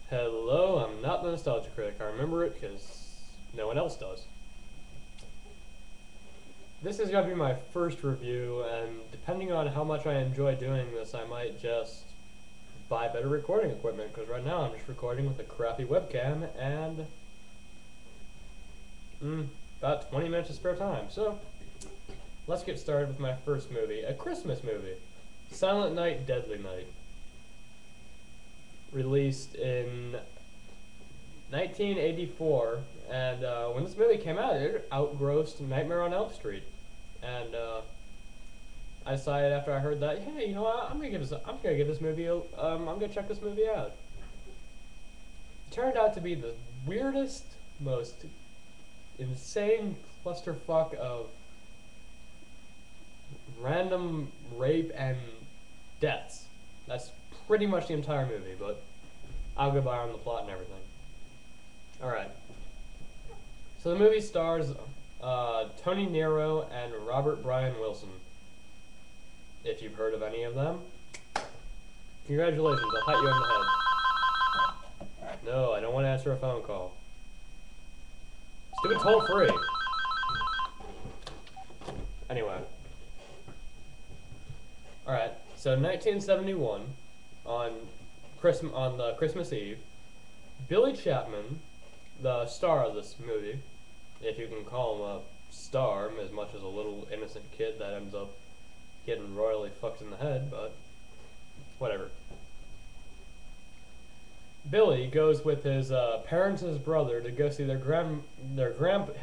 Hello, I'm not the Nostalgia Critic. I remember it because no one else does. This is going to be my first review, and depending on how much I enjoy doing this, I might just buy better recording equipment, because right now I'm just recording with a crappy webcam and about 20 minutes of spare time. So, let's get started with my first movie, a Christmas movie, Silent Night, Deadly Night. Released in 1984, and when this movie came out, it outgrossed Nightmare on Elm Street. And I decided after I heard that, hey, you know what? I'm gonna give this movie. I'm gonna check this movie out. It turned out to be the weirdest, most insane clusterfuck of random rape and deaths. That's pretty much the entire movie, but I'll go by on the plot and everything. Alright. So the movie stars Tony Nero and Robert Brian Wilson. If you've heard of any of them, congratulations, I'll pat you on the head. No, I don't want to answer a phone call. Stupid toll free. Anyway. Alright, so 1971, on the Christmas Eve, Billy Chapman, the star of this movie, if you can call him a star, as much as a little innocent kid that ends up getting royally fucked in the head, but whatever. Billy goes with his parents and his brother to go see his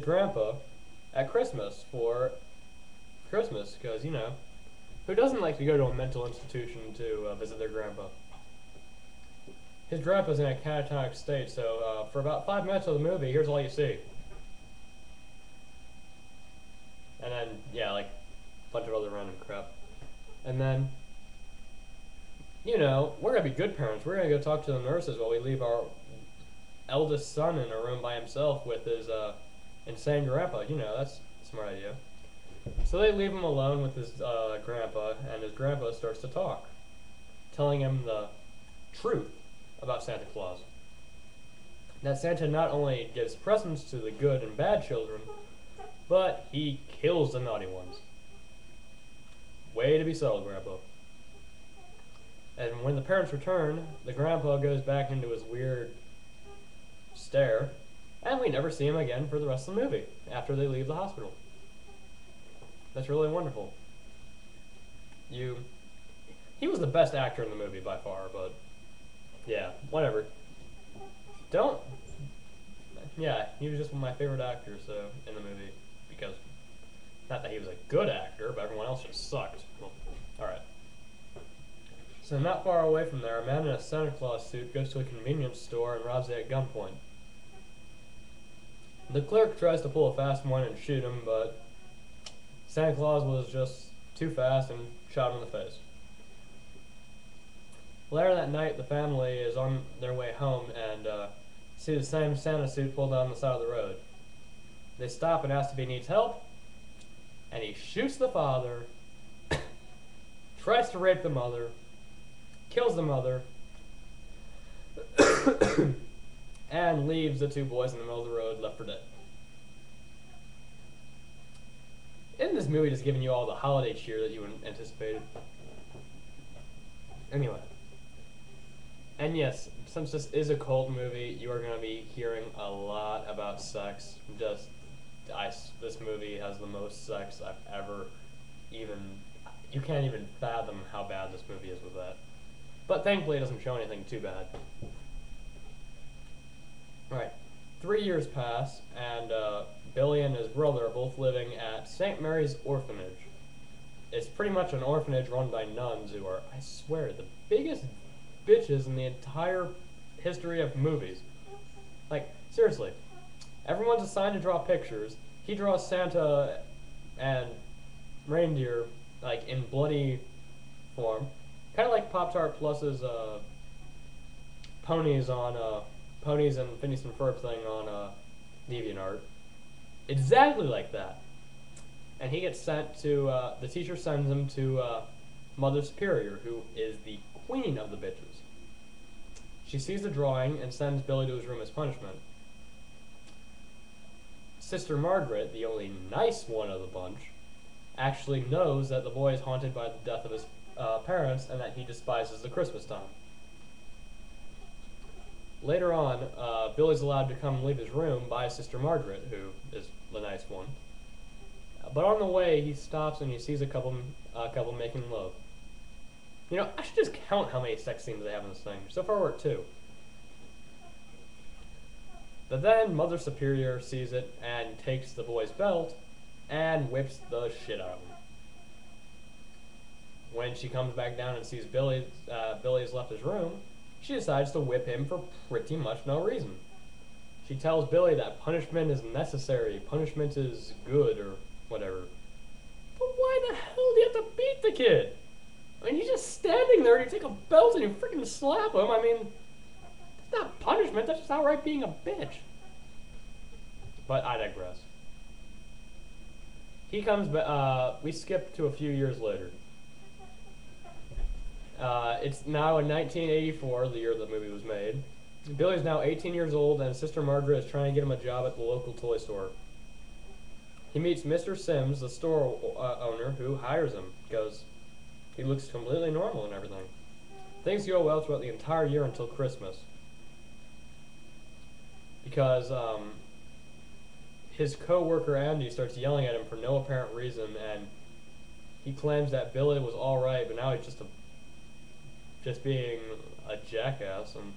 grandpa at Christmas for Christmas, because, you know, who doesn't like to go to a mental institution to visit their grandpa? His grandpa's in a catatonic state, so for about 5 minutes of the movie, here's all you see. And then, yeah, like, a bunch of other random crap. And then, you know, we're gonna be good parents. We're gonna go talk to the nurses while we leave our eldest son in a room by himself with his insane grandpa. You know, that's a smart idea. So they leave him alone with his grandpa, and his grandpa starts to talk, telling him the truth about Santa Claus. That Santa not only gives presents to the good and bad children, but he kills the naughty ones. Way to be subtle, Grandpa. And when the parents return, the grandpa goes back into his weird stare, and we never see him again for the rest of the movie, after they leave the hospital. That's really wonderful. He was the best actor in the movie by far, but yeah, whatever. Yeah, he was just one of my favorite actors in the movie, because, not that he was a good actor, but everyone else just sucked. Well, alright. So not far away from there, a man in a Santa Claus suit goes to a convenience store and robs it at gunpoint. The clerk tries to pull a fast one and shoot him, but Santa Claus was just too fast and shot him in the face. Later that night, the family is on their way home and see the same Santa suit pulled down the side of the road. They stop and ask if he needs help, and he shoots the father, tries to rape the mother, kills the mother, and leaves the two boys in the middle of the road left for dead. Isn't this movie just giving you all the holiday cheer that you anticipated? Anyway. And yes, since this is a cult movie, you are going to be hearing a lot about sex. This movie has the most sex I've ever you can't even fathom how bad this movie is with that. But thankfully it doesn't show anything too bad. Alright, 3 years pass, and Billy and his brother are both living at St. Mary's Orphanage. It's pretty much an orphanage run by nuns who are, I swear, the biggest bitches in the entire history of movies. Like, seriously. Everyone's assigned to draw pictures. He draws Santa and reindeer, like, in bloody form. Kind of like Pop-Tart Plus's ponies and Phineas and Ferb thing on DeviantArt. Exactly like that. And he gets sent to, the teacher sends him to Mother Superior, who is the queen of the bitches. She sees the drawing and sends Billy to his room as punishment. Sister Margaret, the only nice one of the bunch, actually knows that the boy is haunted by the death of his parents and that he despises the Christmas time. Later on, Billy's allowed to come and leave his room by Sister Margaret, who is the nice one. But on the way, he stops and he sees a couple making love. You know, I should just count how many sex scenes they have in this thing. So far, we're at 2. But then Mother Superior sees it and takes the boy's belt and whips the shit out of him. When she comes back down and sees Billy has left his room, she decides to whip him for pretty much no reason. She tells Billy that punishment is necessary, punishment is good, or whatever. But why the hell do you have to beat the kid? I mean, he's just standing there and you take a belt and you freaking slap him. I mean, it's not punishment, that's just outright being a bitch. But I digress. He comes back, we skip to a few years later. It's now in 1984, the year the movie was made. Billy's now 18 years old and Sister Margaret is trying to get him a job at the local toy store. He meets Mr. Sims, the store owner, who hires him because he looks completely normal and everything. Things go well throughout the entire year until Christmas. Because his co-worker Andy starts yelling at him for no apparent reason, and he claims that Billy was alright, but now he's just being a jackass, and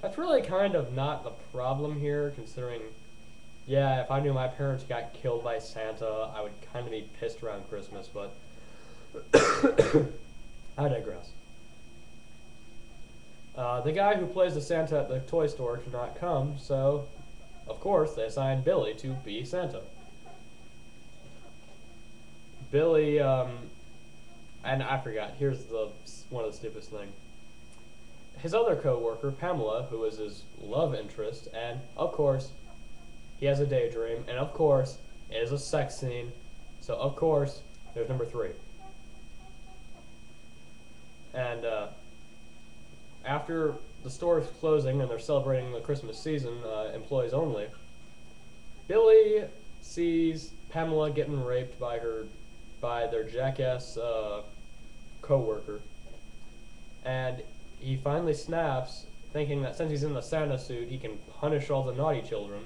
that's really kind of not the problem here, considering, yeah, if I knew my parents got killed by Santa, I would kind of be pissed around Christmas, but I digress. The guy who plays the Santa at the toy store cannot come, so of course they assign Billy to be Santa. Billy, and I forgot, here's one of the stupidest things. His other co-worker, Pamela, who is his love interest, and of course, he has a daydream, and of course, it is a sex scene, so of course, there's number 3. And after the store is closing and they're celebrating the Christmas season, employees only, Billy sees Pamela getting raped by their jackass co-worker, and he finally snaps, thinking that since he's in the Santa suit, he can punish all the naughty children.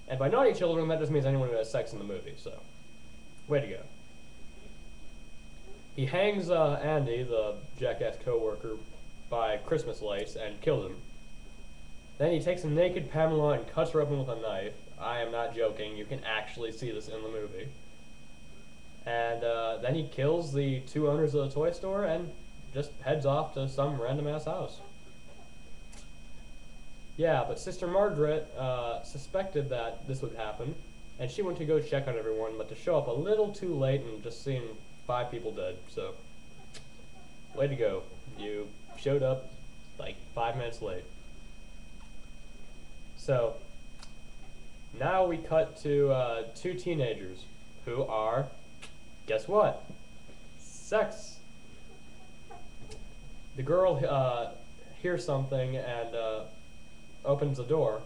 And by naughty children, that just means anyone who has sex in the movie, so way to go. He hangs Andy, the jackass co-worker, by Christmas lights and kills him. Then he takes a naked Pamela and cuts her open with a knife. I am not joking, you can actually see this in the movie. And then he kills the 2 owners of the toy store and just heads off to some random ass house. Yeah, but Sister Margaret suspected that this would happen, and she went to go check on everyone, but to show up a little too late and just seeing 5 people dead, so way to go. You showed up like 5 minutes late. So now we cut to 2 teenagers who are, guess what? Sex. The girl hears something and opens the door.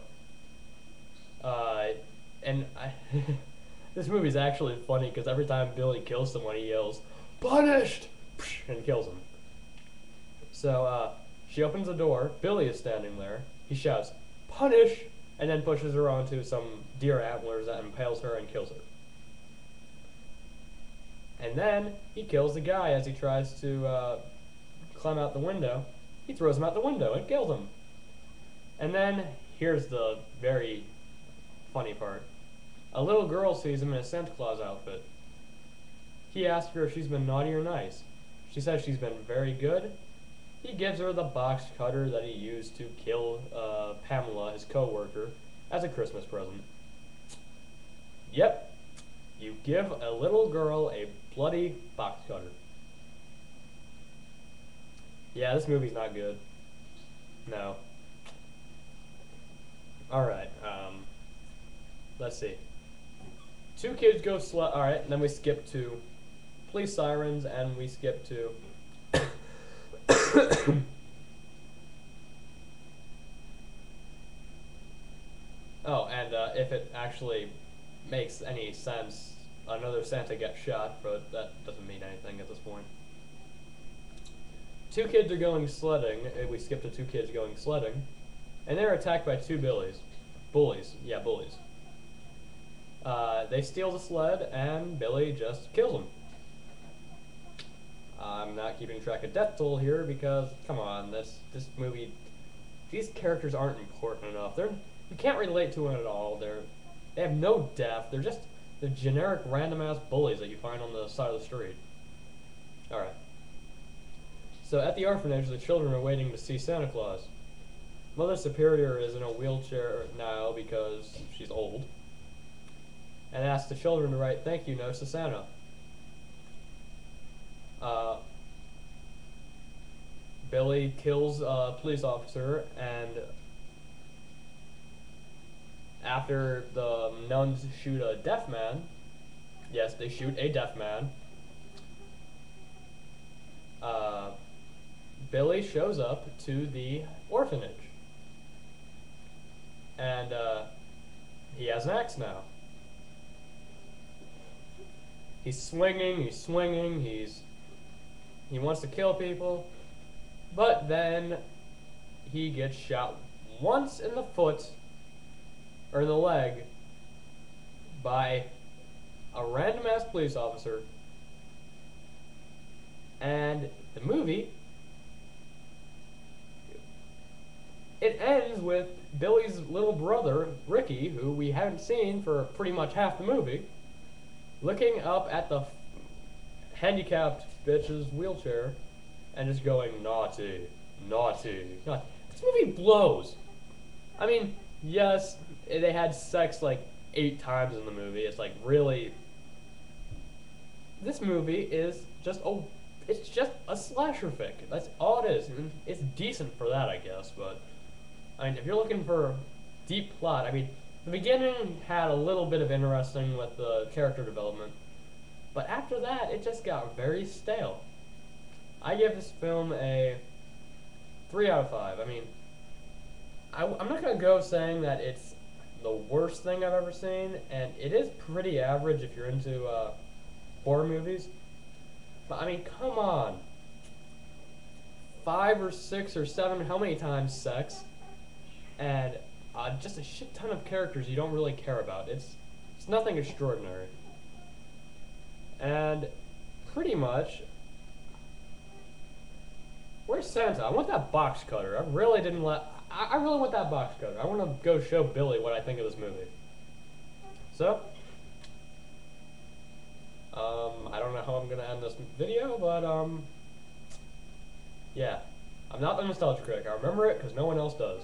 This movie's actually funny because every time Billy kills someone, he yells, "Punished!" and kills him. So she opens the door. Billy is standing there. He shouts, "Punish!" and then pushes her onto some deer antlers that impales her and kills her. And then he kills the guy as he tries to climb out the window. He throws him out the window and kills him. And then here's the very funny part. A little girl sees him in a Santa Claus outfit. He asks her if she's been naughty or nice. She says she's been very good. He gives her the box cutter that he used to kill Pamela, his co-worker, as a Christmas present. Yep, you give a little girl a bloody box cutter. Yeah, this movie's not good. No. Alright, let's see. 2 kids go alright, and then we skip to police sirens, and we skip to Oh, and if it actually makes any sense, another Santa gets shot, but that doesn't mean anything at this point. Two kids are going sledding. We skip to two kids going sledding, and they're attacked by two bullies. Yeah, bullies. They steal the sled, and Billy just kills them. I'm not keeping track of death toll here because, come on, this movie, these characters aren't important enough. You can't relate to them at all. They have no depth. They're just the generic random ass bullies that you find on the side of the street. All right. So at the orphanage, the children are waiting to see Santa Claus. Mother Superior is in a wheelchair now because she's old, and asks the children to write thank you notes to Santa. Billy kills a police officer, and after the nuns shoot a deaf man, yes, they shoot a deaf man, Billy shows up to the orphanage. And he has an axe now. He's swinging, he wants to kill people, but then he gets shot once in the foot, or in the leg, by a random ass police officer. And the movie, it ends with Billy's little brother, Ricky, who we haven't seen for pretty much half the movie, looking up at the handicapped bitch's wheelchair and just going, naughty, naughty, naughty. This movie blows. I mean, yes, they had sex like 8 times in the movie. It's like, really, this movie is just it's just a slasher fic. That's all it is. And it's decent for that, I guess, but I mean, if you're looking for deep plot, I mean, the beginning had a little bit of interesting with the character development, but after that, it just got very stale. I give this film a 3 out of 5. I mean, I'm not going to go saying that it's the worst thing I've ever seen, and it is pretty average if you're into horror movies, but I mean, come on. 5 or 6 or 7, how many times sex? And just a shit ton of characters you don't really care about. It's nothing extraordinary. And pretty much, where's Santa? I want that box cutter. I really want that box cutter. I want to go show Billy what I think of this movie. So, I don't know how I'm gonna end this video, but yeah, I'm not the nostalgia critic. I remember it because no one else does.